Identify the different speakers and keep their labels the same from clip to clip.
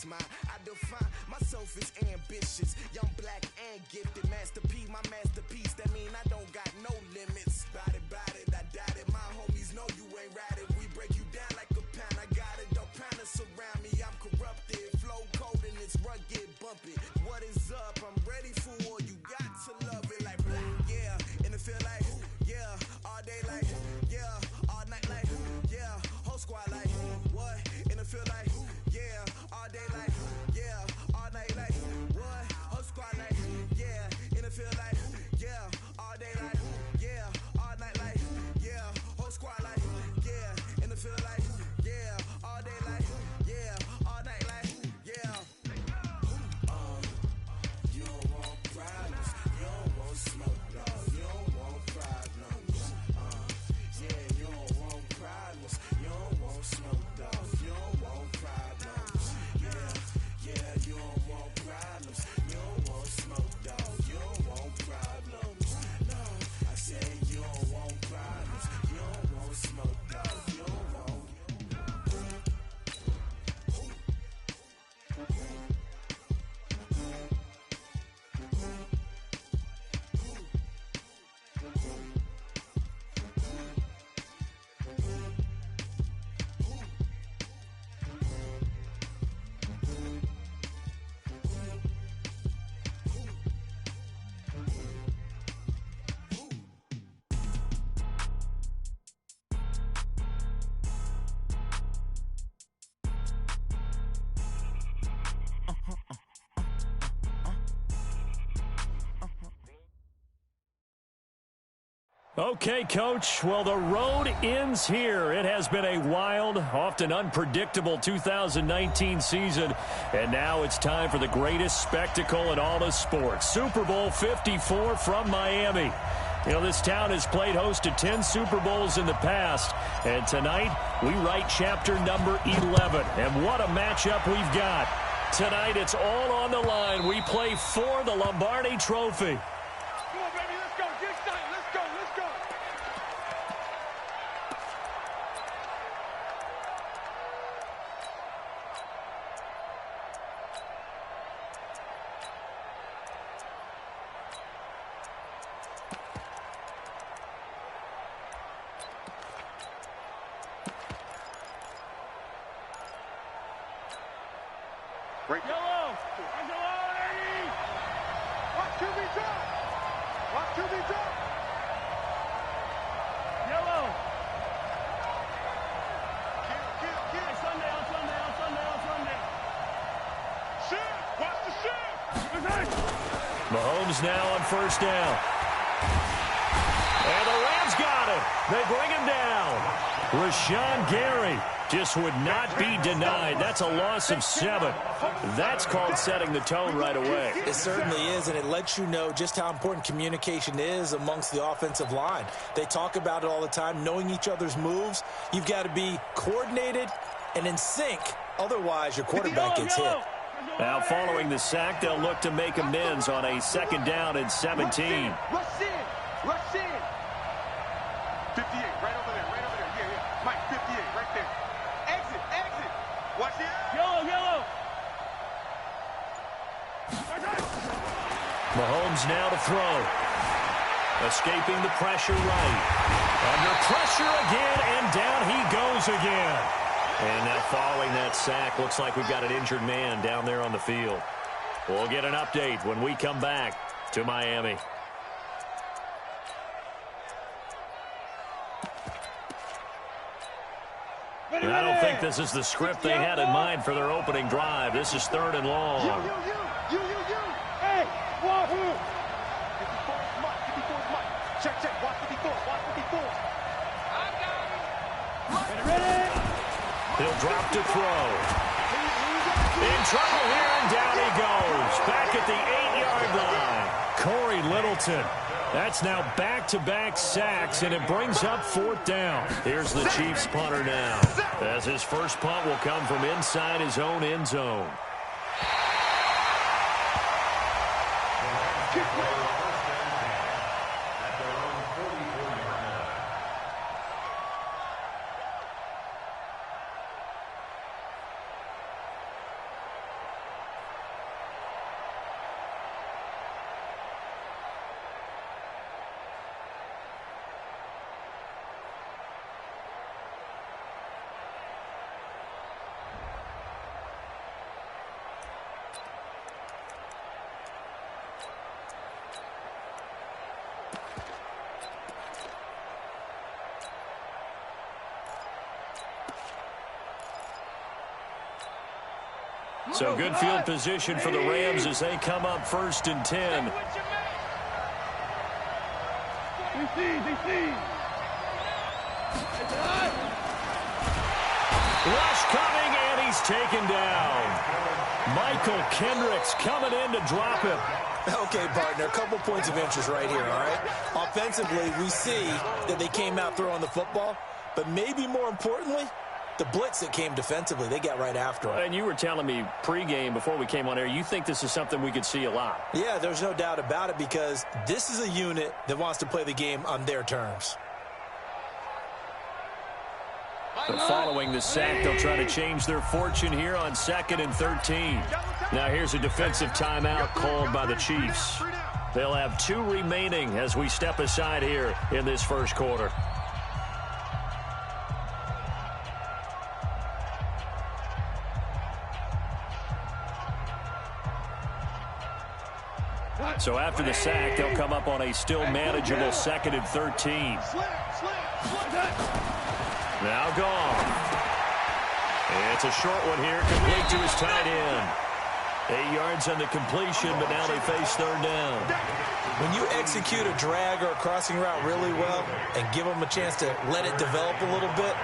Speaker 1: it's mine. I define myself as ambitious, young, black, and gifted. Master P, my masterpiece. That mean I don't got no limits. Bout it, I doubt it. My homies know you ain't ratted. We break you down like a pound. I got it, don't pound us around me. I'm corrupted, flow cold and it's rugged, bumpy. What is up? I'm ready for war. You got to love it like black, yeah. And it feel like, yeah. All day like, yeah. All night like, yeah. Whole squad like, what? And it feel like, yeah. All day like, yeah. All night like, what? Whole squad like, yeah. And it feel like, yeah. All day like, yeah. All night like, yeah. Whole squad like, yeah. And it feel like, yeah. All day like, yeah. All night like, yeah. You don't want problems. You don't want smoke, no. You don't want problems. Yeah, you don't want problems. You don't want smoke, dog. You don't want problems. Yeah, you don't want problems. You don't want smoke, dog. You don't want problems. No, I said you don't want problems. You don't want smoke, dog. You don't want.
Speaker 2: Okay, Coach. Well, the road ends here. It has been a wild, often unpredictable 2019 season, and now it's time for the greatest spectacle in all of sports. Super Bowl 54 from Miami. You know, this town has played host to 10 Super Bowls in the past, and tonight we write chapter number 11. And what a matchup we've got. Tonight it's all on the line. We play for the Lombardi Trophy.
Speaker 3: Come on, baby, let's go. Get excited. Let's go. Let's go. Break yellow. Watch QB drop. Watch QB drop. Yellow. Kill. Sunday. Shit. Watch the shit.
Speaker 2: Mahomes now on first down. And the Rams got him. They bring him down. Rashawn Gary just would not be denied. That's a loss of 7. That's called setting the tone right away.
Speaker 4: It certainly is, and it lets you know just how important communication is amongst the offensive line. They talk about it all the time, knowing each other's moves. You've got to be coordinated and in sync. Otherwise, your quarterback gets hit.
Speaker 2: Now, following the sack, they'll look to make amends on a second down and 17.
Speaker 3: Rush in. 58, right over there. Yeah. Mike, 58, right there. Exit. Watch it. Yellow.
Speaker 2: Mahomes now to throw. Escaping the pressure right. Under pressure again, and down he goes again. And now following that sack, looks like we've got an injured man down there on the field. We'll get an update when we come back to Miami. And I don't think this is the script they had in mind for their opening drive. This is 3rd and long.
Speaker 3: You. Hey, wahoo. 54's Mike. Check. Watch 54. I got it. Ready.
Speaker 2: He'll drop to throw. In trouble here, and down he goes. Back at the 8-yard line. Corey Littleton. That's now back-to-back sacks, and it brings up 4th down. Here's the Chiefs punter now, as his first punt will come from inside his own end zone. So good field position for the Rams as they come up 1st and 10. Rush coming, and he's taken down. Michael Kendricks coming in to drop him.
Speaker 4: Okay, partner, a couple points of interest right here, all right? Offensively, we see that they came out throwing the football, but maybe more importantly, the blitz that came defensively, they got right after him.
Speaker 2: And you were telling me pregame before we came on air, you think this is something we could see a lot.
Speaker 4: Yeah, there's no doubt about it because this is a unit that wants to play the game on their terms.
Speaker 2: But following the sack, they'll try to change their fortune here on 2nd and 13. Now here's a defensive timeout called by the Chiefs. They'll have 2 remaining as we step aside here in this first quarter. So after the sack, they'll come up on a still manageable 2nd and 13. Now gone. It's a short one here, complete to his tight end. 8 yards on the completion, but now they face 3rd down.
Speaker 4: When you execute a drag or a crossing route really well and give them a chance to let it develop a little bit,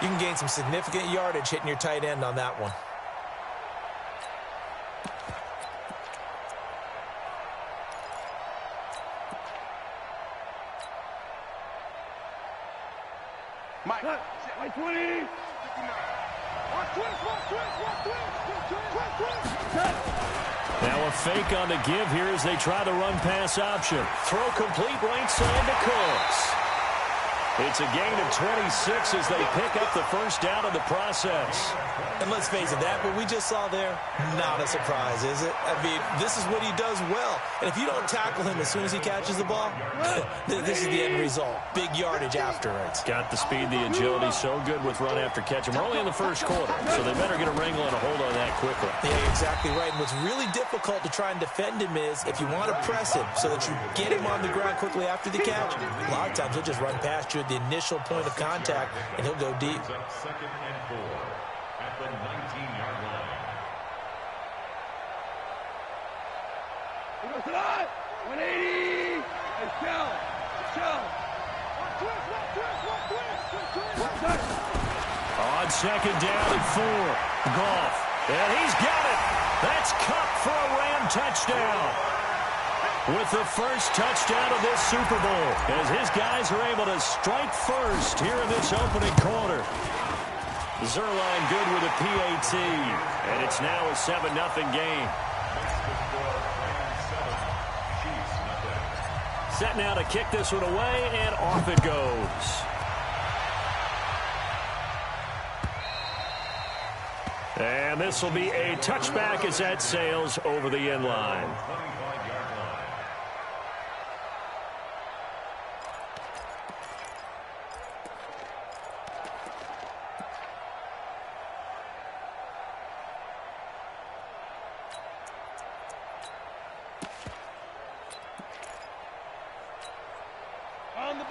Speaker 4: you can gain some significant yardage hitting your tight end on that one.
Speaker 3: Mike, 20.
Speaker 2: Now a fake on the give here as they try the run-pass option. Throw complete right side to Cooks. It's a gain of 26 as they pick up the 1st down in the process.
Speaker 4: And let's face it, that what we just saw there, not a surprise, is it? I mean, this is what he does well. And if you don't tackle him as soon as he catches the ball, this is the end result. Big yardage afterwards.
Speaker 2: Got the speed, the agility, so good with run after catch. And we're only in the 1st quarter, so they better get a wrangle and a hold on that quickly.
Speaker 4: Yeah, exactly right. And what's really difficult to try and defend him is if you want to press him so that you get him on the ground quickly after the catch, a lot of times he'll just run past you at the initial point of contact, and he'll go deep.
Speaker 5: 2nd and 4 at the 19-yard line.
Speaker 3: 180.
Speaker 2: On 2nd down and 4. Goff. And he's got it. That's Cup for a Ram touchdown. With the 1st touchdown of this Super Bowl, as his guys are able to strike first here in this opening quarter. Zerline good with a PAT, and it's now a 7-0 game. Set now to kick this one away, and off it goes. And this will be a touchback as that sails over the end line.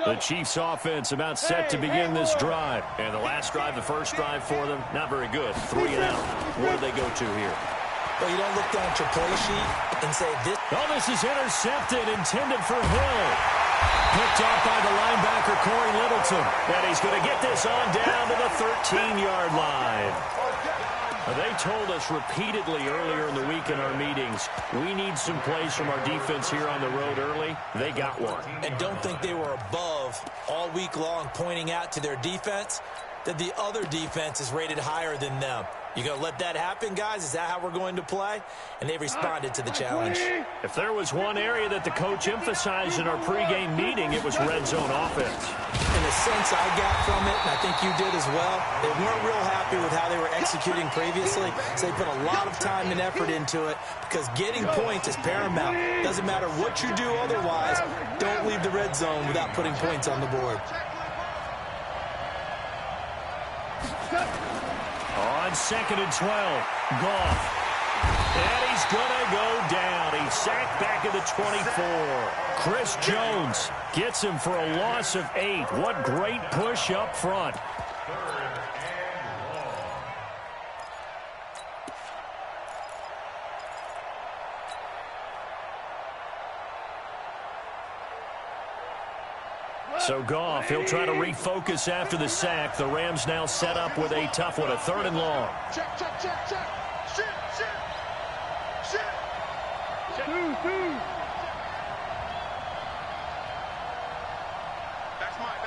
Speaker 2: The Chiefs offense about set to begin this drive. And the last drive, the 1st drive for them, not very good. 3 and out. Where do they go to here?
Speaker 4: Well, you don't look down at your play sheet and say this.
Speaker 2: Oh, this is intercepted, intended for Hill. Picked off by the linebacker, Corey Littleton. And he's going to get this on down to the 13-yard line. They told us repeatedly earlier in the week in our meetings, we need some plays from our defense here on the road early. They got one.
Speaker 4: And don't think they were above all week long pointing out to their defense that the other defense is rated higher than them. You going to let that happen, guys? Is that how we're going to play? And they responded to the challenge.
Speaker 2: If there was one area that the coach emphasized in our pregame meeting, it was red zone offense.
Speaker 4: In the sense I got from it, and I think you did as well, they weren't real happy with how they were executing previously, so they put a lot of time and effort into it because getting points is paramount. Doesn't matter what you do otherwise, don't leave the red zone without putting points on the board.
Speaker 2: On 2nd and 12, Goff. And he's going to go down. He's sacked back at the 24. Chris Jones gets him for a loss of 8. What great push up front. So Goff, he'll try to refocus after the sack. The Rams now set up with a tough one, a 3rd and long.
Speaker 3: Check, check, check, check. Shit. That's mine.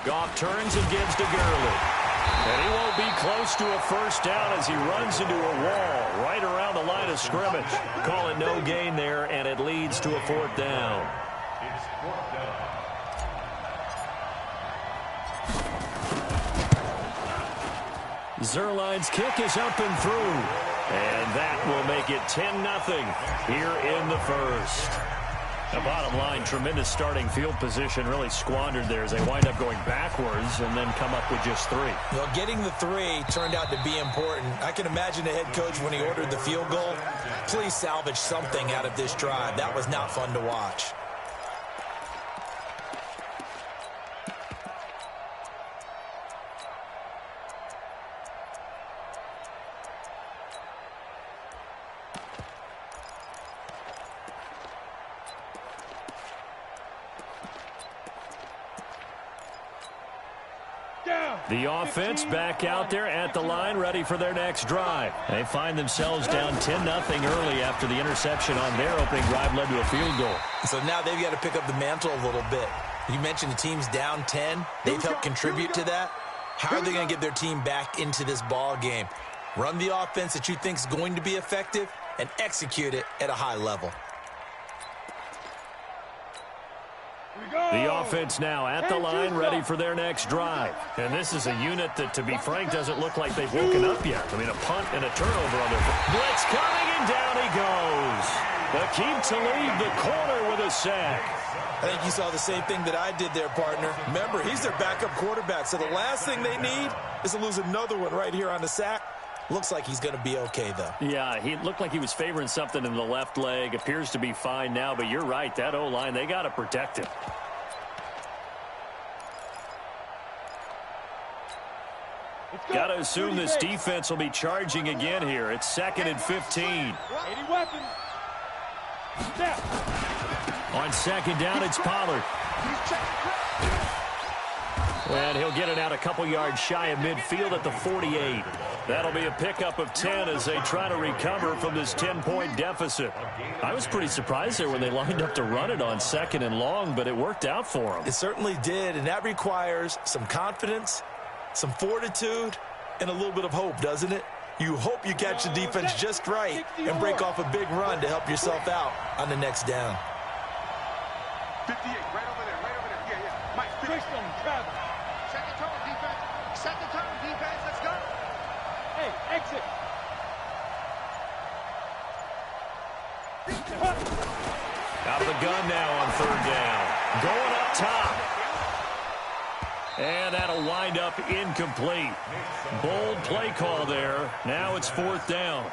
Speaker 2: Goff turns and gives to Gurley. And he won't be close to a 1st down as he runs into a wall right around the line of scrimmage. Call it no gain there, and it leads to a 4th down.
Speaker 5: It's 4th down.
Speaker 2: Zerline's kick is up and through. And that will make it 10-0 here in the 1st. The bottom line, tremendous starting field position, really squandered there as they wind up going backwards and then come up with just 3.
Speaker 4: Well, getting the 3 turned out to be important. I can imagine the head coach when he ordered the field goal. Please salvage something out of this drive. That was not fun to watch.
Speaker 2: The offense back out there at the line, ready for their next drive. They find themselves down 10-0 early after the interception on their opening drive led to a field goal.
Speaker 4: So now they've got to pick up the mantle a little bit. You mentioned the team's down 10. They've helped contribute to that. How are they going to get their team back into this ball game? Run the offense that you think is going to be effective and execute it at a high level.
Speaker 2: The offense now at the line, ready for their next drive. And this is a unit that, to be frank, doesn't look like they've woken up yet. I mean, a punt and a turnover on their blitz coming, and down he goes. Akeem Talib, the corner, with a sack.
Speaker 4: I think you saw the same thing that I did there, partner. Remember, he's their backup quarterback, so the last thing they need is to lose another one right here on the sack. Looks like he's going to be okay, though.
Speaker 2: Yeah, he looked like he was favoring something in the left leg. Appears to be fine now, but you're right. That O-line, they got to protect him. Got to assume this defense will be charging again here. It's 2nd and 15.
Speaker 3: 80 weapons. Step.
Speaker 2: On 2nd down, it's Pollard. And he'll get it out a couple yards shy of midfield at the 48. That'll be a pickup of 10 as they try to recover from this 10-point deficit. I was pretty surprised there when they lined up to run it on 2nd and long, but it worked out for them.
Speaker 4: It certainly did, and that requires some confidence, some fortitude, and a little bit of hope, doesn't it? You hope you catch the defense just right and break off a big run to help yourself out on the next down.
Speaker 3: 58, right over there. Yeah. Mike, fix them, Travis. Second turn, defense. Let's go. Hey, exit.
Speaker 2: Out of the gun now on 3rd down. Going up top. And that'll wind up incomplete. Bold play call there. Now it's 4th down.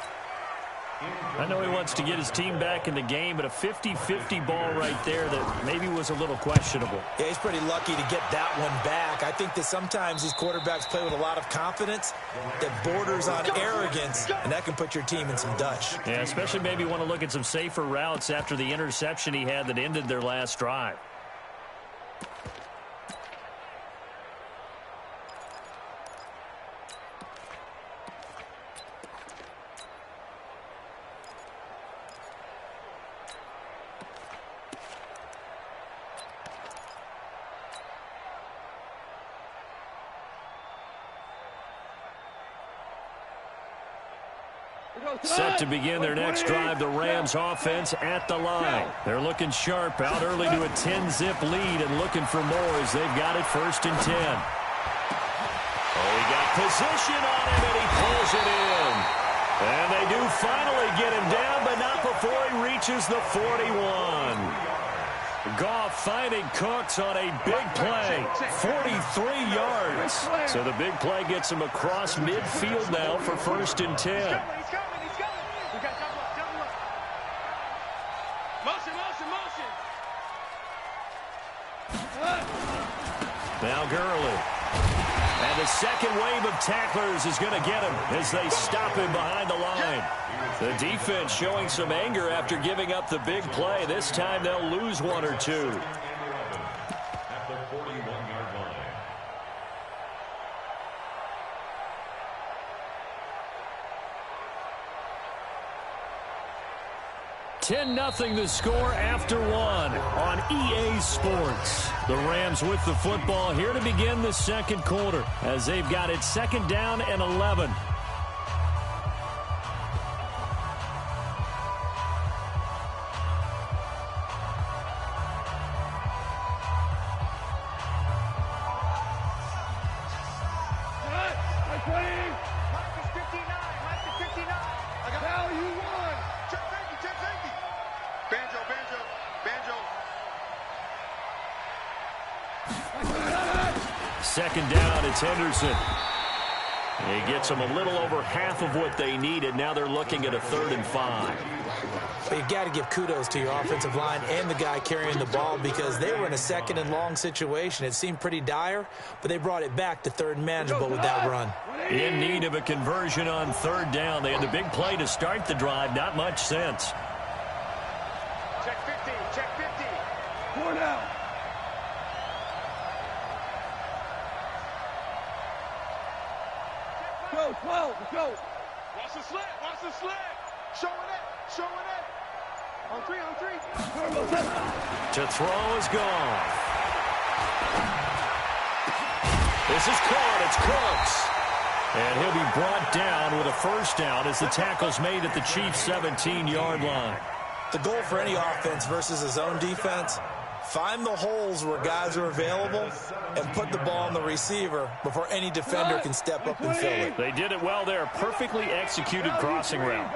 Speaker 2: I know he wants to get his team back in the game, but a 50-50 ball right there that maybe was a little questionable.
Speaker 4: Yeah, he's pretty lucky to get that one back. I think that sometimes these quarterbacks play with a lot of confidence that borders on arrogance, and that can put your team in some Dutch.
Speaker 2: Yeah, especially maybe want to look at some safer routes after the interception he had that ended their last drive. Set to begin their next drive, the Rams offense at the line. They're looking sharp, out early to a 10-zip lead and looking for more as they've got it 1st and 10. Oh, he got position on him and he pulls it in. And they do finally get him down, but not before he reaches the 41. Goff finding Cooks on a big play, 43 yards. So the big play gets him across midfield now for 1st and 10. Now Gurley. And the second wave of tacklers is going to get him as they stop him behind the line. The defense showing some anger after giving up the big play. This time they'll lose 1 or 2. 10-0 the score after one on EA Sports. The Rams with the football here to begin the second quarter as they've got it second down and 11. Second down, it's Henderson. He gets them a little over half of what they needed. Now they're looking at a 3rd and 5.
Speaker 4: But you've got to give kudos to your offensive line and the guy carrying the ball because they were in a 2nd and long situation. It seemed pretty dire, but they brought it back to 3rd and manageable with that run.
Speaker 2: In need of a conversion on 3rd down. They had the big play to start the drive. Not much sense.
Speaker 3: Check 50, check 50.
Speaker 6: 4 down. Go, 12, let's go.
Speaker 3: Watch the slant, watch the slant. Showing it, showing it. On 3, on 3.
Speaker 2: To throw is gone. This is caught. It's Cooks. And he'll be brought down with a 1st down as the tackle's made at the Chiefs' 17-yard line.
Speaker 4: The goal for any offense versus a zone defense, find the holes where guys are available and put the ball on the receiver before any defender can step up and fill it.
Speaker 2: They did it well there. Perfectly executed crossing route.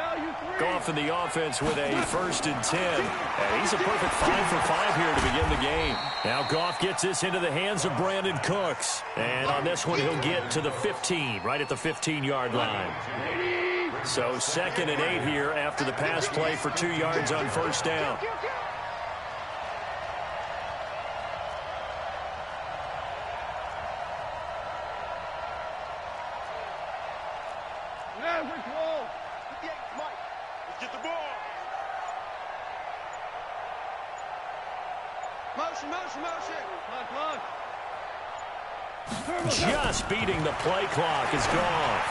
Speaker 2: Goff in the offense with a 1st and 10. And he's a perfect 5 for 5 here to begin the game. Now Goff gets this into the hands of Brandon Cooks. And on this one, he'll get to the 15, right at the 15-yard line. So 2nd and 8 here after the pass play for 2 yards on 1st down.
Speaker 3: Get the ball. Motion, motion, motion. Come on.
Speaker 2: Just beating the play clock is gone.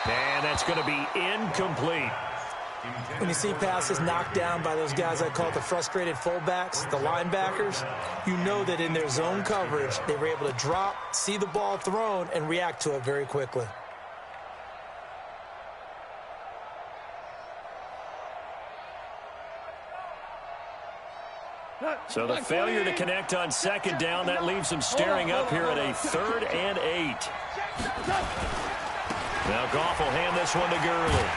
Speaker 2: And that's going to be incomplete.
Speaker 4: When you see passes knocked down by those guys I call the frustrated fullbacks, the linebackers, you know that in their zone coverage, they were able to drop, see the ball thrown, and react to it very quickly.
Speaker 2: So the failure to connect on 2nd down, that leaves them staring up here at a 3rd and 8. Now Goff will hand this one to Gurley.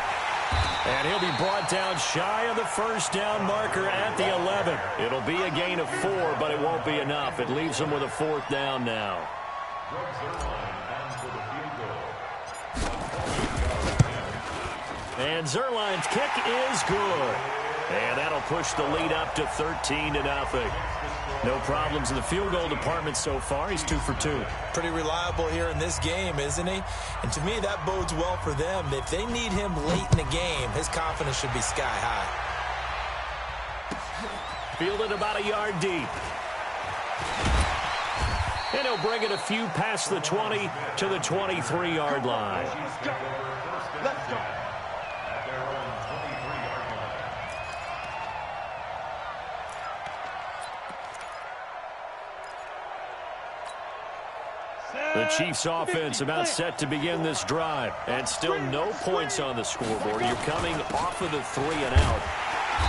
Speaker 2: And he'll be brought down shy of the 1st down marker at the 11. It'll be a gain of 4, but it won't be enough. It leaves them with a 4th down now. And Zerline's kick is good. And that'll push the lead up to 13-0. No problems in the field goal department so far. He's 2 for 2.
Speaker 4: Pretty reliable here in this game, isn't he? And to me, that bodes well for them. If they need him late in the game, his confidence should be sky high.
Speaker 2: Fielded about a yard deep. And he'll bring it a few past the 20 to the 23-yard line.
Speaker 3: Let's go.
Speaker 2: The Chiefs offense about set to begin this drive. And still no points on the scoreboard. You're coming off of the 3 and out.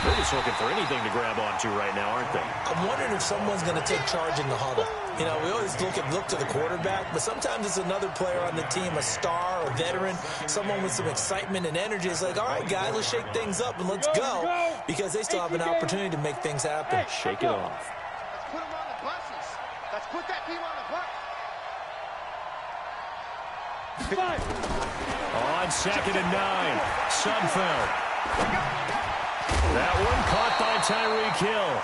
Speaker 2: They're just looking for anything to grab onto right now, aren't they?
Speaker 4: I'm wondering if someone's going to take charge in the huddle. You know, we always look to the quarterback, but sometimes it's another player on the team, a star, a veteran, someone with some excitement and energy. It's like, all right, guys, let's shake things up and let's go, because they still have an opportunity to make things happen.
Speaker 2: Shake it off.
Speaker 3: Let's put them on the buses. Let's put that team on the bus.
Speaker 2: On 2nd and 9, Sudfeld. That one caught by Tyreek Hill.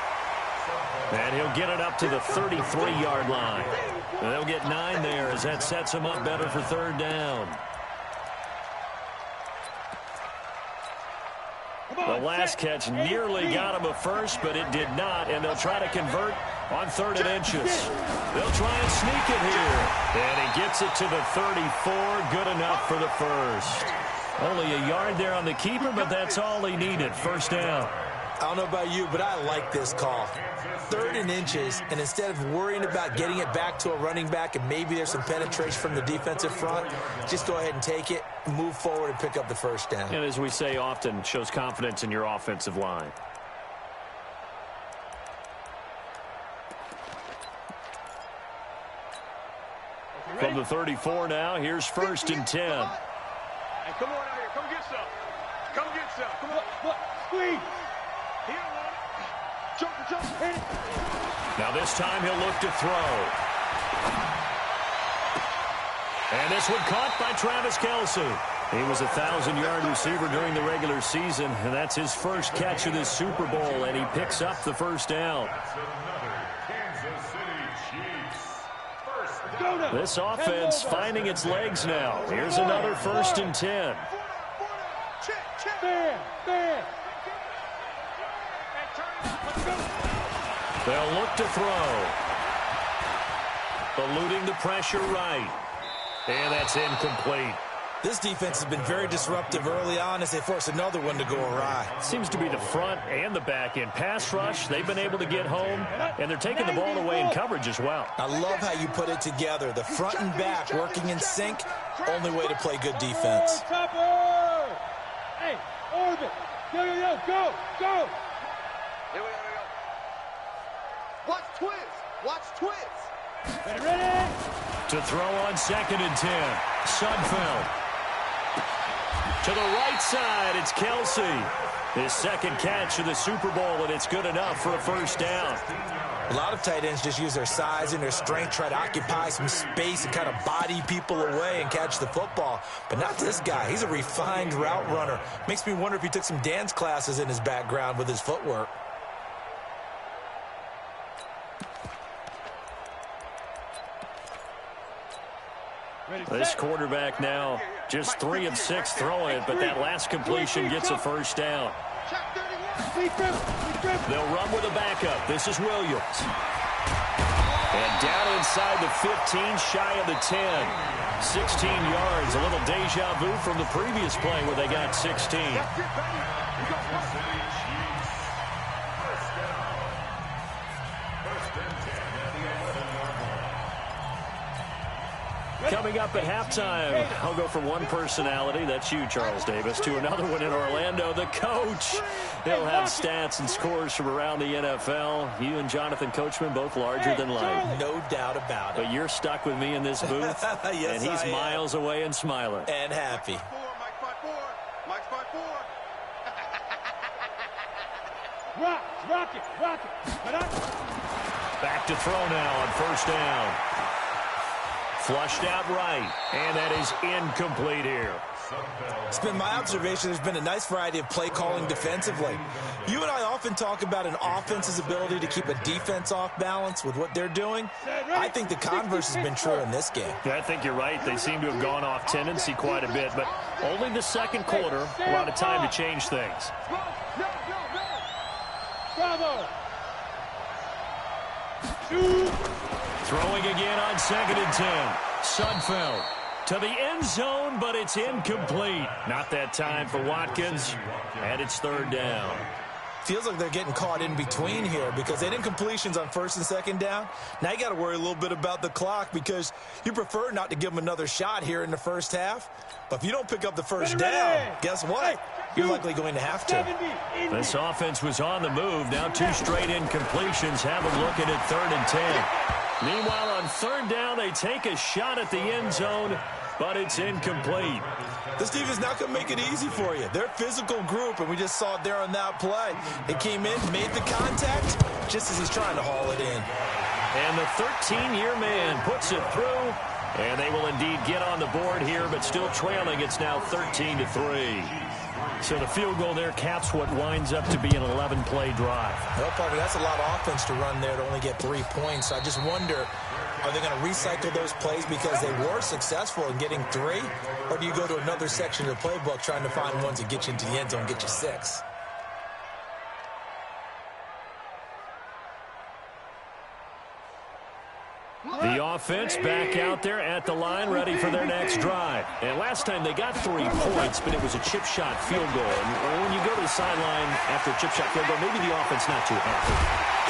Speaker 2: And he'll get it up to the 33-yard line. And they'll get 9 there as that sets him up better for 3rd down. The last catch nearly got him a first, but it did not, and they'll try to convert on 3rd and inches. They'll try and sneak it here. And he gets it to the 34, good enough for the first. Only a yard there on the keeper, but that's all he needed. 1st down.
Speaker 4: I don't know about you, but I like this call. 3rd and inches, and instead of worrying about getting it back to a running back and maybe there's some penetration from the defensive front, just go ahead and take it, move forward, and pick up the first down.
Speaker 2: And as we say often, shows confidence in your offensive line. From the 34 now, here's 1st and 10.
Speaker 3: Hey, come on out here. Come get some. Come get some. Come on. Squeeze. He don't want it. Jump. Hit it.
Speaker 2: Now this time he'll look to throw. And this one caught by Travis Kelce. He was a 1,000-yard receiver during the regular season, and that's his first catch of this Super Bowl, and he picks up the first down. This offense finding its legs now. Here's another 1st and 10. They'll look to throw. Eluding the pressure right. And that's incomplete.
Speaker 4: This defense has been very disruptive early on as they force another one to go awry.
Speaker 2: Seems to be the front and the back end. Pass rush, they've been able to get home, and they're taking the ball away in coverage as well.
Speaker 4: I love how you put it together. The front and back working in sync, only way to play good defense.
Speaker 6: Hey, orbit. Go.
Speaker 3: Here we go. Watch twist.
Speaker 6: Ready?
Speaker 2: To throw on 2nd and 10. Sudfeld. To the right side, it's Kelce. His second catch of the Super Bowl, and it's good enough for a first down.
Speaker 4: A lot of tight ends just use their size and their strength, try to occupy some space and kind of body people away and catch the football. But not this guy. He's a refined route runner. Makes me wonder if he took some dance classes in his background with his footwork.
Speaker 2: This quarterback now just 3 of 6 throwing it, but that last completion gets a first down. They'll run with a backup. This is Williams. And down inside the 15, shy of the 10. 16 yards, a little deja vu from the previous play where they got 16. Coming up at halftime, I'll go from one personality, that's you, Charles Davis, to another one in Orlando, the coach. He'll have stats and scores from around the NFL. You and Jonathan Coachman, both larger than life.
Speaker 4: No doubt about it.
Speaker 2: But you're stuck with me in this booth,
Speaker 4: yes,
Speaker 2: and he's miles away and smiling.
Speaker 4: And happy.
Speaker 3: Mike's 5-4.
Speaker 6: Rock it.
Speaker 2: Back to throw now on first down. Flushed out right, and that is incomplete here.
Speaker 4: It's been my observation there's been a nice variety of play calling defensively. You and I often talk about an offense's ability to keep a defense off balance with what they're doing. I think the converse has been true in this game.
Speaker 2: Yeah, I think you're right. They seem to have gone off tendency quite a bit, but only the second quarter, a lot of time to change things.
Speaker 6: Bravo.
Speaker 2: Throwing again on 2nd and 10. Sudfeld to the end zone, but it's incomplete. Not that time for Watkins, and it's 3rd down.
Speaker 4: Feels like they're getting caught in between here because they didn't completions on 1st and 2nd down. Now you got to worry a little bit about the clock because you prefer not to give them another shot here in the first half. But if you don't pick up the first down, guess what? You're likely going to have to.
Speaker 2: This offense was on the move. Now 2 straight incompletions have them looking at 3rd and 10. Meanwhile, on 3rd down, they take a shot at the end zone, but it's incomplete.
Speaker 4: This defense is not going to make it easy for you. They're a physical group, and we just saw it there on that play. They came in, made the contact, just as he's trying to haul it in.
Speaker 2: And the 13-year man puts it through, and they will indeed get on the board here, but still trailing. It's now 13-3. So the field goal there caps what winds up to be an 11-play drive.
Speaker 4: Well, Parker, that's a lot of offense to run there to only get 3 points. So I just wonder, are they going to recycle those plays because they were successful in getting 3? Or do you go to another section of the playbook trying to find ones that get you into the end zone and get you 6?
Speaker 2: The offense back out there at the line, ready for their next drive. And last time they got 3 points, but it was a chip shot field goal. And when you go to the sideline after a chip shot field goal. Maybe the offense not too happy.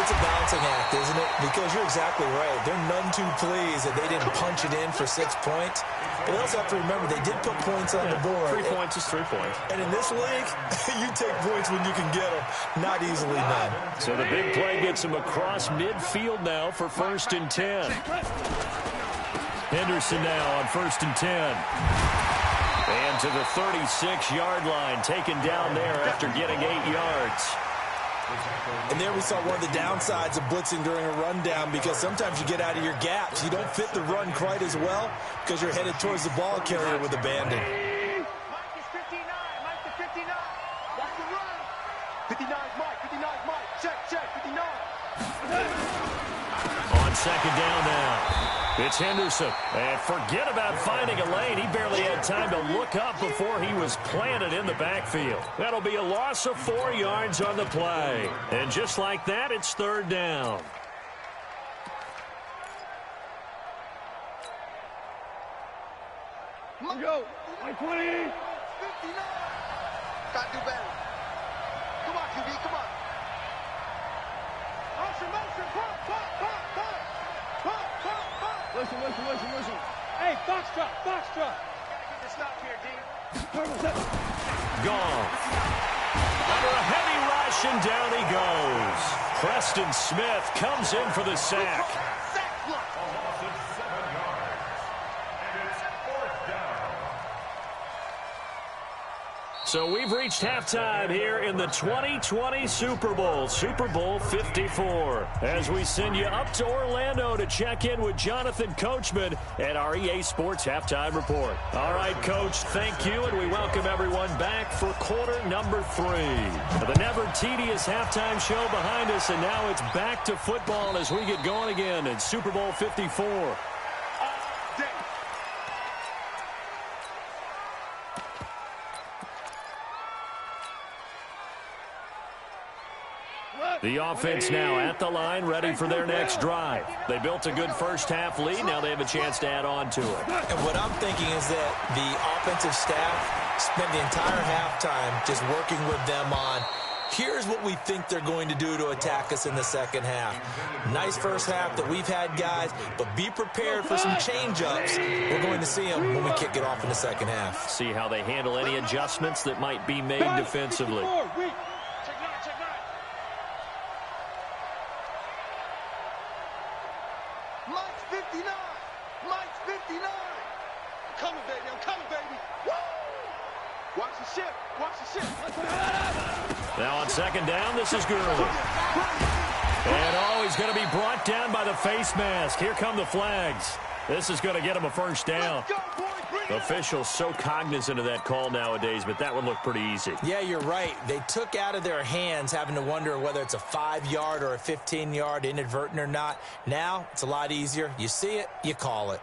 Speaker 4: It's a balancing act, isn't it? Because you're exactly right. They're none too pleased that they didn't punch it in for 6 points. But they also have to remember they did put points on the board.
Speaker 2: 3 points is 3 points.
Speaker 4: And in this league, you take points when you can get them. Not easily done.
Speaker 2: So the big play gets him across midfield now for 1st and 10. Henderson now on 1st and 10. And to the 36-yard line, taken down there after getting 8 yards.
Speaker 4: And there we saw one of the downsides of blitzing during a rundown, because sometimes you get out of your gaps. You don't fit the run quite as well because you're headed towards the ball carrier with abandon.
Speaker 3: Mike is 59. Mike to 59. Watch the run. 59 is Mike. 59 is Mike. Check. 59.
Speaker 2: On 2nd down now. It's Henderson. And forget about finding a lane. He barely had time to look up before he was planted in the backfield. That'll be a loss of 4 yards on the play. And just like that, it's 3rd down.
Speaker 6: Go. Like 20.
Speaker 3: 59. Gotta do better. Come on, QB. Come on. Motion. Pop.
Speaker 6: Listen. Hey, box drop.
Speaker 3: Gotta get the stop here, D.
Speaker 2: Gone. Under a heavy rush, and down he goes. Preston Smith comes in for the sack.
Speaker 3: Sack block.
Speaker 5: Loss of 7 yards. And it's 4th down.
Speaker 2: So we've reached halftime here in the 2020 Super Bowl, Super Bowl 54. As we send you up to Orlando to check in with Jonathan Coachman at our EA Sports Halftime Report. All right, Coach, thank you, and we welcome everyone back for quarter number 3. The never tedious halftime show behind us, and now it's back to football as we get going again in Super Bowl 54. The offense now at the line, ready for their next drive. They built a good first-half lead. Now they have a chance to add on to it.
Speaker 4: And what I'm thinking is that the offensive staff spent the entire halftime just working with them on, here's what we think they're going to do to attack us in the second half. Nice first half that we've had, guys, but be prepared for some change-ups. We're going to see them when we kick it off in the second half.
Speaker 2: See how they handle any adjustments that might be made defensively. Now on 2nd down, this is Gurley. And he's going to be brought down by the face mask. Here come the flags. This is going to get him a first down. Officials so cognizant of that call nowadays, but that one looked pretty easy.
Speaker 4: Yeah, you're right. They took out of their hands having to wonder whether it's a 5-yard or a 15-yard, inadvertent or not. Now, it's a lot easier. You see it, you call it.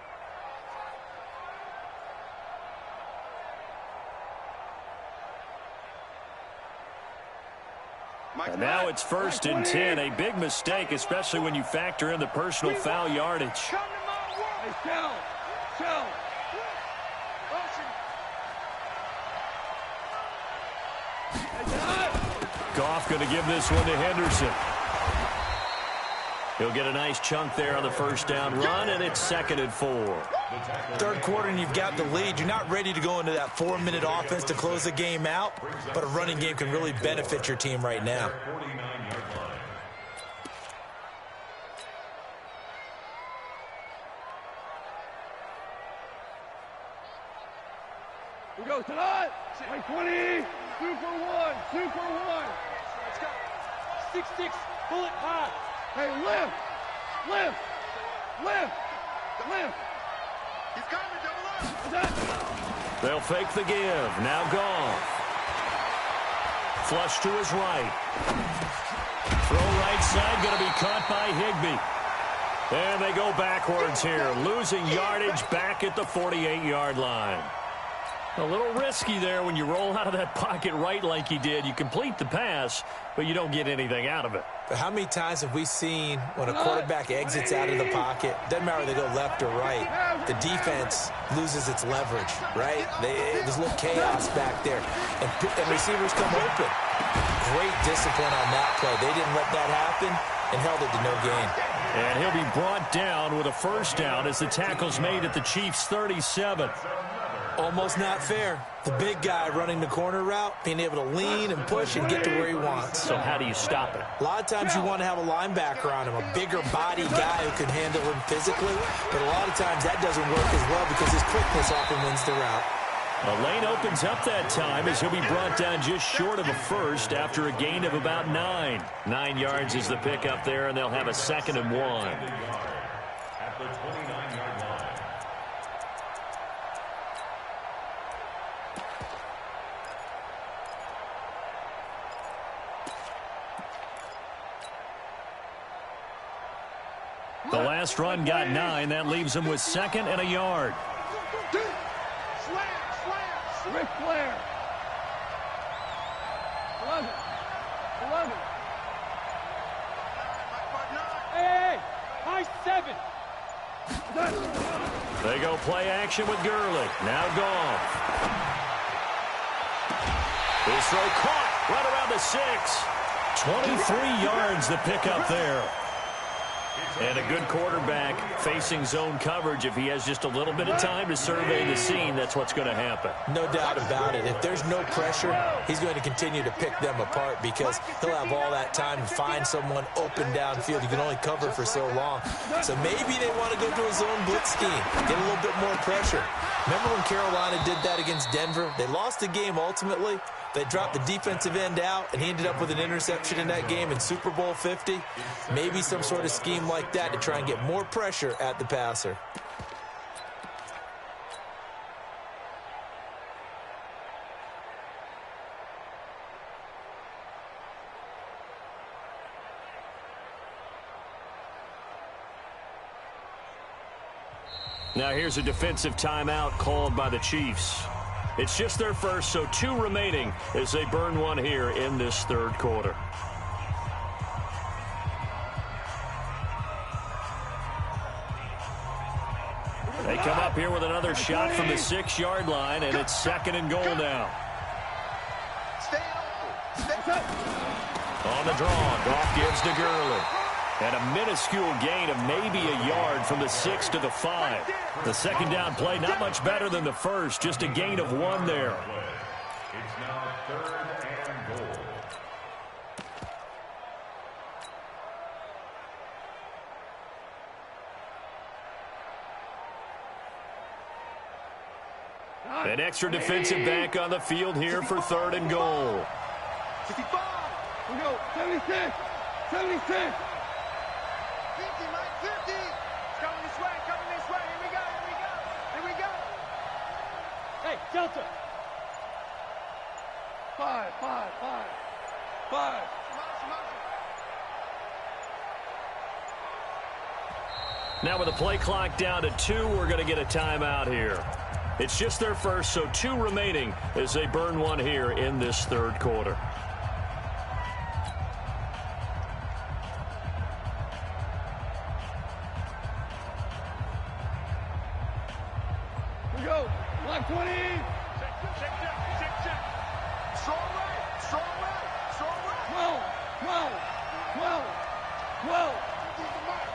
Speaker 2: And now it's 1st and 10. A big mistake, especially when you factor in the personal foul yardage. Goff going to give this one to Henderson. He'll get a nice chunk there on the first down run, and it's 2nd and 4.
Speaker 4: Third quarter, and you've got the lead. You're not ready to go into that 4-minute offense to close the game out, but a running game can really benefit your team right now.
Speaker 6: We go tonight. Like 20. 2 for 1. 2 for 1.
Speaker 3: Let's go.
Speaker 6: 6-6. Pull it high. Hey, lift.
Speaker 3: He's coming, double up.
Speaker 2: They'll fake the give. Now Goff. Flush to his right. Throw right side, going to be caught by Higbee. And they go backwards here, losing yardage back at the 48-yard line. A little risky there when you roll out of that pocket right like he did. You complete the pass, but you don't get anything out of it.
Speaker 4: But how many times have we seen when a quarterback exits out of the pocket, doesn't matter whether they go left or right, the defense loses its leverage, right? There's a little chaos back there, and receivers come open. Great discipline on that play. They didn't let that happen and held it to no gain.
Speaker 2: And he'll be brought down with a first down as the tackle's made at the Chiefs' 37.
Speaker 4: Almost not fair. The big guy running the corner route, being able to lean and push and get to where he wants.
Speaker 2: So how do you stop it?
Speaker 4: A lot of times you want to have a linebacker on him, a bigger body guy who can handle him physically, but a lot of times that doesn't work as well because his quickness often wins the route.
Speaker 2: A lane opens up that time as he'll be brought down just short of a first after a gain of about 9. 9 yards is the pickup there, and they'll have a 2nd and 1.
Speaker 5: At the 29-yard line.
Speaker 2: The last run got 9. That leaves him with 2nd and a yard.
Speaker 6: Ric Flair. 11. 11. Hey, high 7.
Speaker 2: They go play action with Gurley. Now Goff. His throw caught right around the 6. 23 yards the pickup there. And a good quarterback facing zone coverage. If he has just a little bit of time to survey the scene, that's what's going to happen.
Speaker 4: No doubt about it. If there's no pressure, he's going to continue to pick them apart because he'll have all that time to find someone open downfield. You can only cover for so long. So maybe they want to go to a zone blitz scheme, get a little bit more pressure. Remember when Carolina did that against Denver? They lost the game ultimately. They dropped the defensive end out, and he ended up with an interception in that game in Super Bowl 50. Maybe some sort of scheme like that to try and get more pressure at the passer.
Speaker 2: Now here's a defensive timeout called by the Chiefs. It's just their first, so 2 remaining as they burn one here in this 3rd quarter. They come up here with another shot from the 6-yard line, and it's 2nd and goal now. On the draw, Goff gives to Gurley. And a minuscule gain of maybe a yard from the 6 to the 5. The 2nd down play, not much better than the first, just a gain of 1 there.
Speaker 5: It's now 3rd and goal.
Speaker 2: An extra defensive back on the field here for 3rd and goal.
Speaker 6: 65. We go. 76. 76.
Speaker 3: 50, Mike, 50. It's coming this way, Here we go, here we go.
Speaker 6: Hey, Delta. 5, 5, 5. 5.
Speaker 2: Now with the play clock down to 2, we're going to get a timeout here. It's just their first, so 2 remaining as they burn one here in this 3rd quarter.
Speaker 6: We go. Black 20.
Speaker 3: Check. Strong right.
Speaker 6: 12. 12.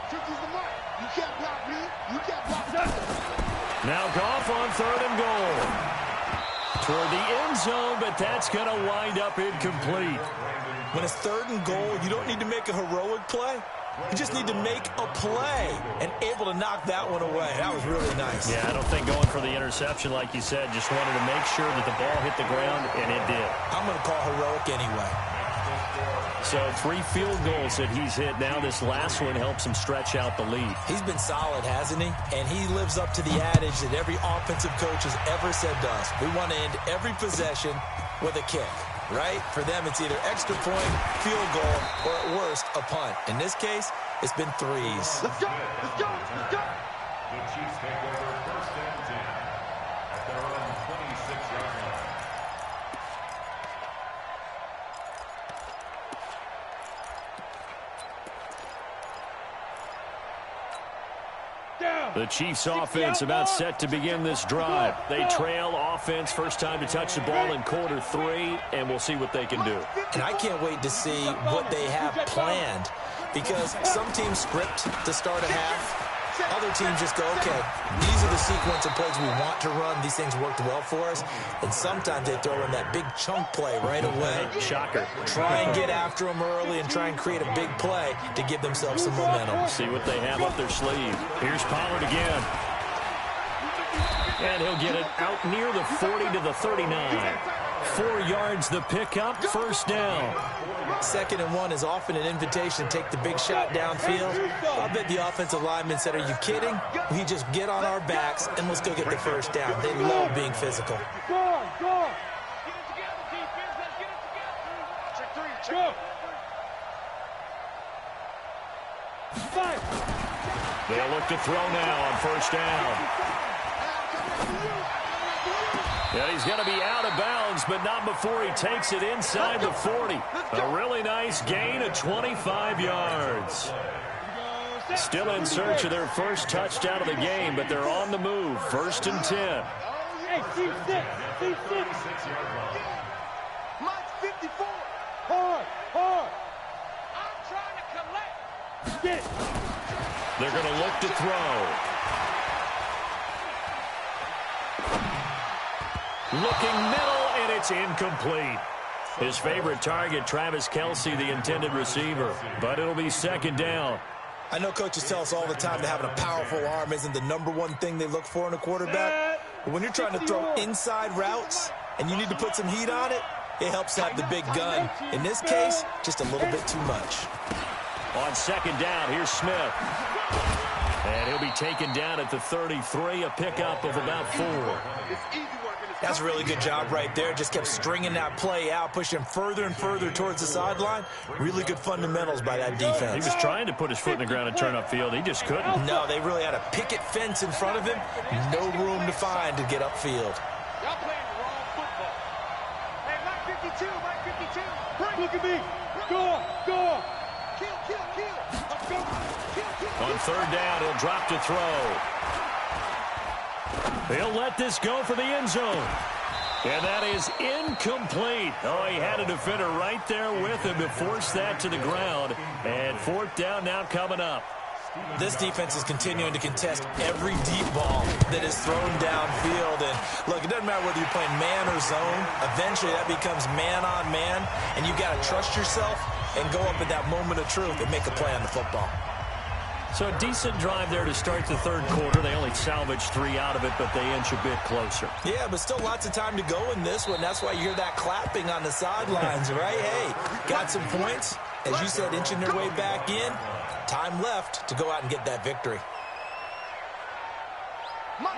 Speaker 3: 50's the mark. You can't block me. You can't block me.
Speaker 2: Now Goff on 3rd and goal. Toward the end zone, but that's going to wind up incomplete.
Speaker 4: When it's 3rd and goal, you don't need to make a heroic play. You just need to make a play and able to knock that one away. That was really nice.
Speaker 2: Yeah, I don't think going for the interception, like you said, just wanted to make sure that the ball hit the ground, and it did.
Speaker 4: I'm going to call heroic anyway.
Speaker 2: So 3 field goals that he's hit. Now this last one helps him stretch out the lead.
Speaker 4: He's been solid, hasn't he? And he lives up to the adage that every offensive coach has ever said to us. We want to end every possession with a kick, right? For them, it's either extra point, field goal, or at worst, a punt. In this case, it's been 3s.
Speaker 3: Let's go.
Speaker 5: The Chiefs take over 1st and 10 at their own 26.
Speaker 2: The Chiefs offense about set to begin this drive. They trail offense, first time to touch the ball in quarter 3, and we'll see what they can do.
Speaker 4: And I can't wait to see what they have planned, because some teams script to start a half. Other teams just go, okay, these are the sequence of plays we want to run. These things worked well for us. And sometimes they throw in that big chunk play right away.
Speaker 2: Shocker.
Speaker 4: Try and get after them early and try and create a big play to give themselves some momentum.
Speaker 2: See what they have up their sleeve. Here's Pollard again. And he'll get it out near the 40 to the 39. 4 yards the pickup, first down.
Speaker 4: 2nd and 1 is often an invitation to take the big shot downfield. I bet the offensive lineman said, are you kidding? We just get on our backs and let's go get the first down. They love being physical.
Speaker 6: Go! Get it together, defense. Let's get it together. Check 3. Go! Fight!
Speaker 2: They'll look to throw now on first down. And he's going to be out of bounds, but not before he takes it inside the 40. A really nice gain of 25 yards. Still in search of their first touchdown of the game, but they're on the move. 1st and 10.
Speaker 6: Hey, C6.
Speaker 3: Mike 54.
Speaker 6: Hard.
Speaker 3: I'm trying to collect.
Speaker 6: Get.
Speaker 2: They're going to look to throw. Looking middle, and it's incomplete. His favorite target, Travis Kelce, the intended receiver. But it'll be 2nd down.
Speaker 4: I know coaches tell us all the time that having a powerful arm isn't the #1 thing they look for in a quarterback. But when you're trying to throw inside routes and you need to put some heat on it, it helps to have the big gun. In this case, just a little bit too much.
Speaker 2: On 2nd down, here's Smith. And he'll be taken down at the 33, a pickup of about 4.
Speaker 4: That's a really good job right there. Just kept stringing that play out, pushing further and further towards the sideline. Really good fundamentals by that defense.
Speaker 2: He was trying to put his foot in the ground and turn upfield. He just couldn't.
Speaker 4: No, they really had a picket fence in front of him. No room to find to get upfield.
Speaker 3: Y'all playing the wrong football. Hey, Mike 52.
Speaker 6: Look at me. Go.
Speaker 3: Kill.
Speaker 2: On 3rd down, he'll drop to throw. He'll let this go for the end zone. And that is incomplete. Oh, he had a defender right there with him to force that to the ground. And 4th down now coming up.
Speaker 4: This defense is continuing to contest every deep ball that is thrown downfield. And look, it doesn't matter whether you're playing man or zone. Eventually, that becomes man on man. And you've got to trust yourself and go up at that moment of truth and make a play on the football.
Speaker 2: So a decent drive there to start the 3rd quarter. They only salvaged 3 out of it, but they inch a bit closer.
Speaker 4: Yeah, but still lots of time to go in this one. That's why you hear that clapping on the sidelines, right? Hey, got some points. As you said, inching their way back in. Time left to go out and get that victory.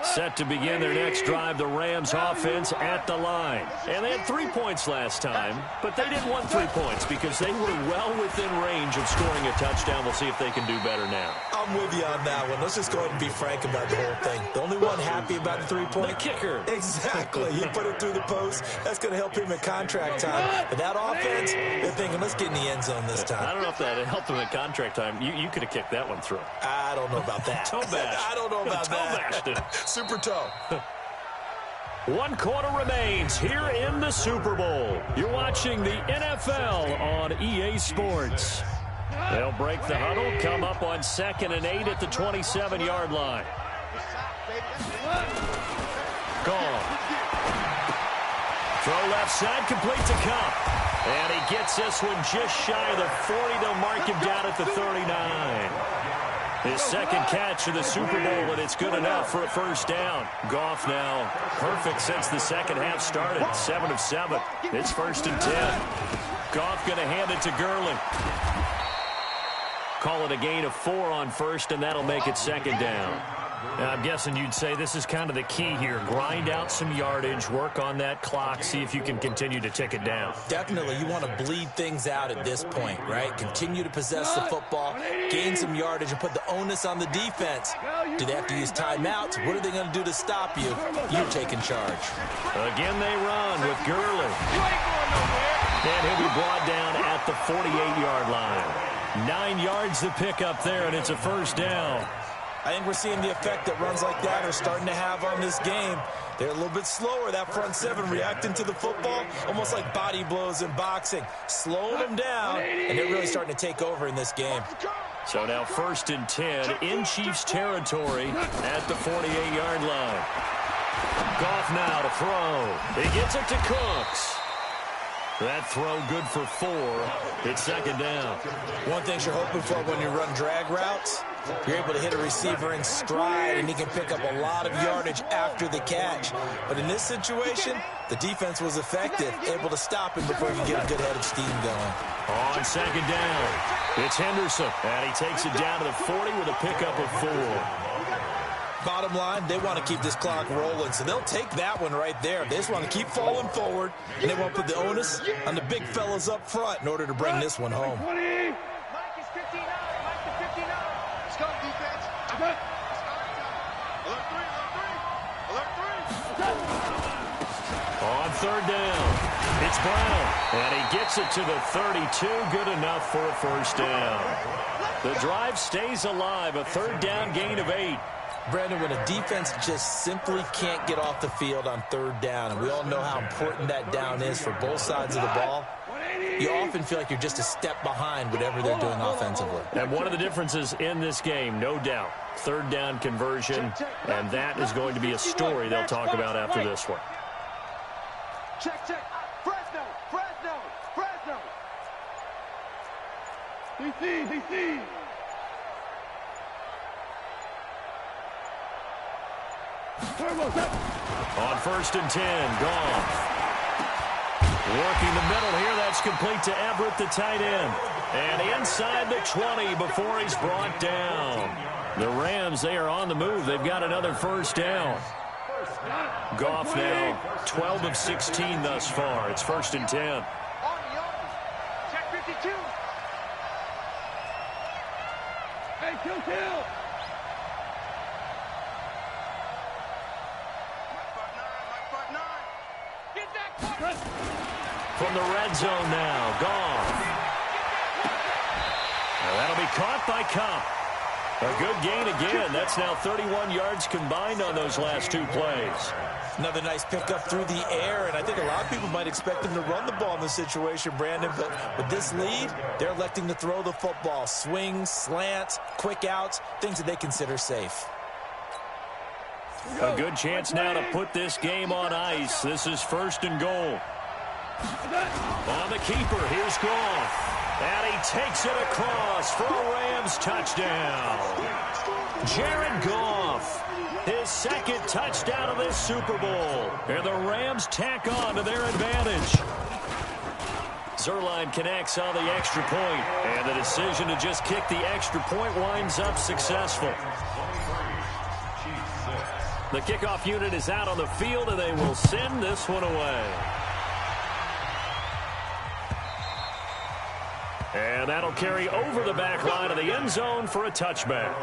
Speaker 2: Set to begin their next drive, the Rams offense at the line. And they had 3 points last time, but they didn't want 3 points because they were well within range of scoring a touchdown. We'll see if they can do better now.
Speaker 4: I'm with you on that one. Let's just go ahead and be frank about the whole thing. The only one happy about the 3-point?
Speaker 2: The kicker.
Speaker 4: Exactly. He put it through the post. That's going to help him at contract time. But that offense, they're thinking, let's get in the end zone this time.
Speaker 2: I don't know if that helped him at contract time. You could have kicked that one through.
Speaker 4: I don't know about that.
Speaker 2: Toe bash.
Speaker 4: I don't know about that.
Speaker 2: Toe bashed it.
Speaker 4: Super toe.
Speaker 2: 1 quarter remains here in the Super Bowl. You're watching the NFL on EA Sports. They'll break the huddle, come up on 2nd and 8 at the 27-yard line. Gone. Throw left side, complete to Cup. And he gets this one just shy of the 40. They'll mark him down at the 39. His 2nd catch of the Super Bowl, and it's good enough for a first down. Goff now perfect since the 2nd half started. 7 of 7. It's 1st and 10. Goff going to hand it to Gurley. Call it a gain of 4 on 1st, and that'll make it 2nd down. I'm guessing you'd say this is kind of the key here. Grind out some yardage, work on that clock, see if you can continue to tick it down.
Speaker 4: Definitely, you want to bleed things out at this point, right? Continue to possess the football, gain some yardage, and put the onus on the defense. Do they have to use timeouts? What are they going to do to stop you? You're taking charge.
Speaker 2: Again, they run with Gurley. And he'll be brought down at the 48-yard line. 9 yards to pick up there, and it's a first down.
Speaker 4: I think we're seeing the effect that runs like that are starting to have on this game. They're a little bit slower, that front seven, reacting to the football, almost like body blows in boxing, slowing them down, and they're really starting to take over in this game.
Speaker 2: So now 1st and 10 in Chiefs territory at the 48-yard line. Goff now to throw. He gets it to Cooks. That throw good for 4. It's 2nd down.
Speaker 4: One thing you're hoping for when you run drag routes, you're able to hit a receiver in stride, and he can pick up a lot of yardage after the catch. But in this situation, the defense was effective, able to stop him before he could get a good head of steam going.
Speaker 2: On 2nd down, it's Henderson, and he takes it down to the 40 with a pickup of 4.
Speaker 4: Bottom line, they want to keep this clock rolling, so they'll take that one right there. They just want to keep falling forward, and they want to put the onus on the big fellas up front in order to bring this one home.
Speaker 6: Mike is 59. Mike is 59. Let's go, defense. Alert 3.
Speaker 2: On 3rd down, it's Brown, and he gets it to the 32. Good enough for a first down. The drive stays alive, a 3rd down gain of 8.
Speaker 4: Brandon, when a defense just simply can't get off the field on 3rd down, and we all know how important that down is for both sides of the ball, you often feel like you're just a step behind whatever they're doing offensively.
Speaker 2: And one of the differences in this game, no doubt, 3rd down conversion, and that is going to be a story they'll talk about after this one.
Speaker 6: Check. Fresno. DC.
Speaker 2: On 1st and 10, Goff. Working the middle here, that's complete to Everett, the tight end. And inside the 20 before he's brought down. The Rams, they are on the move. They've got another first down. Goff now 12 of 16 thus far. It's 1st and 10.
Speaker 6: Check 52. Hey, kill.
Speaker 2: From the red zone now, Goff. That'll be caught by Cup. A good gain again. That's now 31 yards combined on those last 2 plays.
Speaker 4: Another nice pickup through the air, and I think a lot of people might expect them to run the ball in this situation, Brandon, but with this lead, they're electing to throw the football. Swings, slants, quick outs, things that they consider safe.
Speaker 2: A good chance now to put this game on ice. This is 1st and goal. On the keeper, here's Goff. And he takes it across for a Rams touchdown. Jared Goff, his 2nd touchdown of this Super Bowl. And the Rams tack on to their advantage. Zerline connects on the extra point, and the decision to just kick the extra point winds up successful. The kickoff unit is out on the field, and they will send this one away. And that'll carry over the back line of the end zone for a touchback.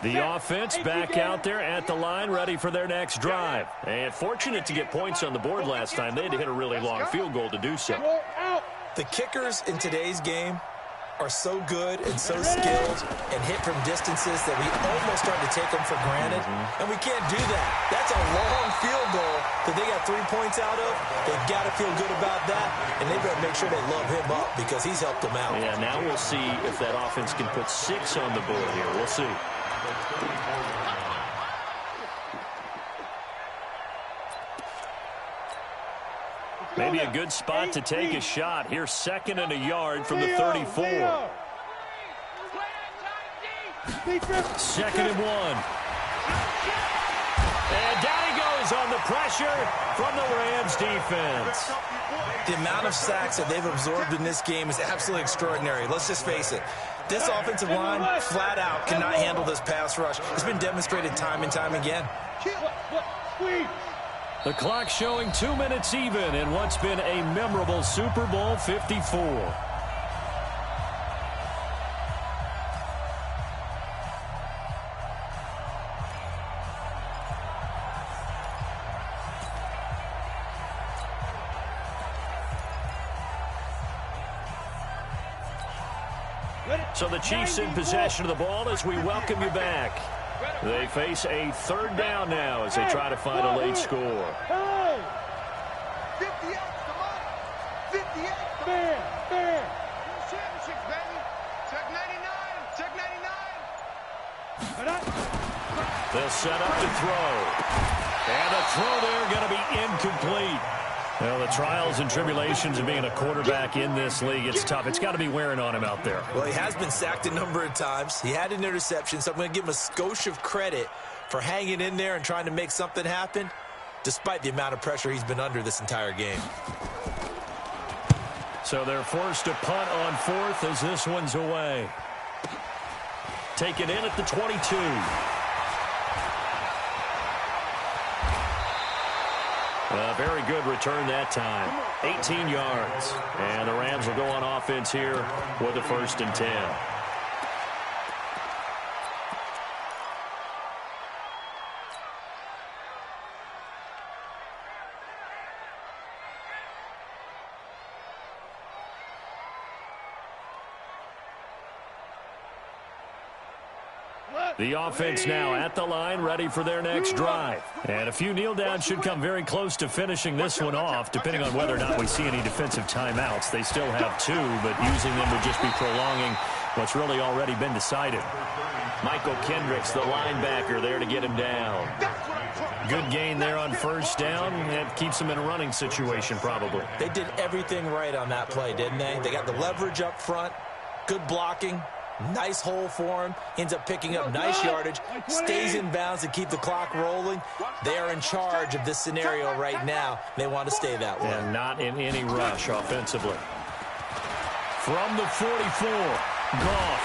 Speaker 2: The offense back out there at the line, ready for their next drive. And fortunate to get points on the board last time. They had to hit a really long field goal to do so.
Speaker 4: The kickers in today's game are so good and so skilled and hit from distances that we almost start to take them for granted. And we can't do that. That's a long field goal that they got 3 points out of. They've got to feel good about that, and they better make sure they love him up because he's helped them out.
Speaker 2: Yeah, now we'll see if that offense can put 6 on the board here. We'll see. Maybe a good spot to take a shot. Here's 2nd and a yard from the 34. 2nd and 1. And down he goes on the pressure from the Rams defense.
Speaker 4: The amount of sacks that they've absorbed in this game is absolutely extraordinary. Let's just face it. This offensive line, flat out, cannot handle this pass rush. It's been demonstrated time and time again.
Speaker 2: The clock showing 2 minutes even in what's been a memorable Super Bowl 54. So the Chiefs in possession of the ball as we welcome you back. They face a 3rd down now as they try to find a late score.
Speaker 3: 58, come on. 58, come on. Championships, baby. Check 99. Check 99.
Speaker 2: They'll set up to throw. And the throw there going to be incomplete. Well, the trials and tribulations of being a quarterback in this league, it's tough. It's got to be wearing on him out there.
Speaker 4: Well, he has been sacked a number of times. He had an interception, so I'm going to give him a skosh of credit for hanging in there and trying to make something happen, despite the amount of pressure he's been under this entire game.
Speaker 2: So they're forced to punt on 4th as this one's away. Taken in at the 22. A very good return that time. 18 yards. And the Rams will go on offense here with a 1st and 10. The offense now at the line, ready for their next drive. And a few kneel downs should come very close to finishing this one off, depending on whether or not we see any defensive timeouts. They still have 2, but using them would just be prolonging what's really already been decided. Michael Kendricks, the linebacker, there to get him down. Good gain there on 1st down. That keeps them in a running situation, probably.
Speaker 4: They did everything right on that play, didn't they? They got the leverage up front, good blocking. Nice hole for him. Ends up picking up nice yardage. Stays in bounds to keep the clock rolling. They are in charge of this scenario right now. They want to stay that way.
Speaker 2: And not in any rush offensively. From the 44, Goff.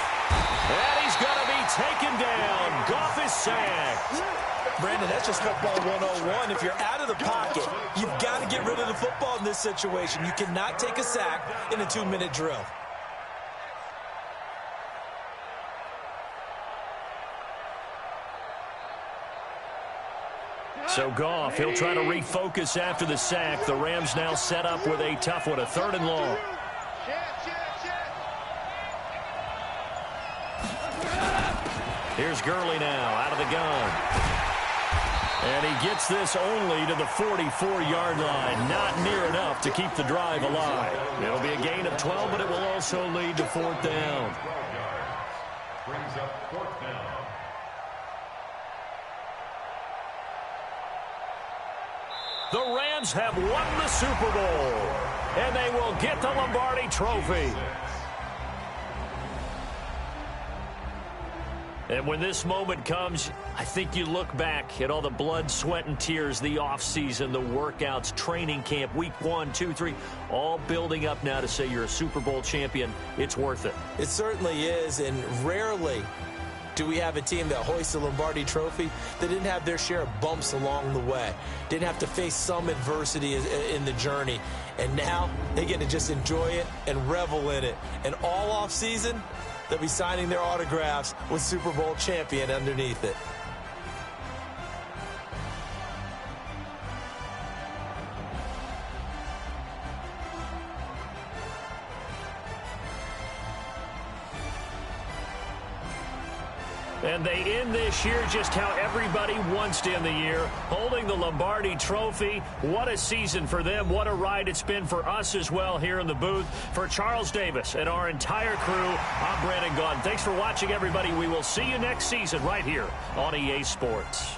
Speaker 2: And he's going to be taken down. Goff is sacked.
Speaker 4: Brandon, that's just football 101. If you're out of the pocket, you've got to get rid of the football in this situation. You cannot take a sack in a 2-minute drill.
Speaker 2: So Goff, he'll try to refocus after the sack. The Rams now set up with a tough one, a 3rd and long. Here's Gurley now out of the gun. And he gets this only to the 44-yard line. Not near enough to keep the drive alive. It'll be a gain of 12, but it will also lead to 4th down.
Speaker 5: Brings up 4th down.
Speaker 2: The Rams have won the Super Bowl, and they will get the Lombardi Trophy. And when this moment comes, I think you look back at all the blood, sweat, and tears, the offseason, the workouts, training camp, week 1, 2, 3, all building up now to say you're a Super Bowl champion. It's worth it.
Speaker 4: It certainly is, and rarely do we have a team that hoists a Lombardi Trophy that didn't have their share of bumps along the way, didn't have to face some adversity in the journey, and now they get to just enjoy it and revel in it. And all off season, they'll be signing their autographs with Super Bowl champion underneath it.
Speaker 2: And they end this year just how everybody wants to end the year, holding the Lombardi Trophy. What a season for them. What a ride it's been for us as well here in the booth. For Charles Davis and our entire crew, I'm Brandon Gaudin. Thanks for watching, everybody. We will see you next season right here on EA Sports.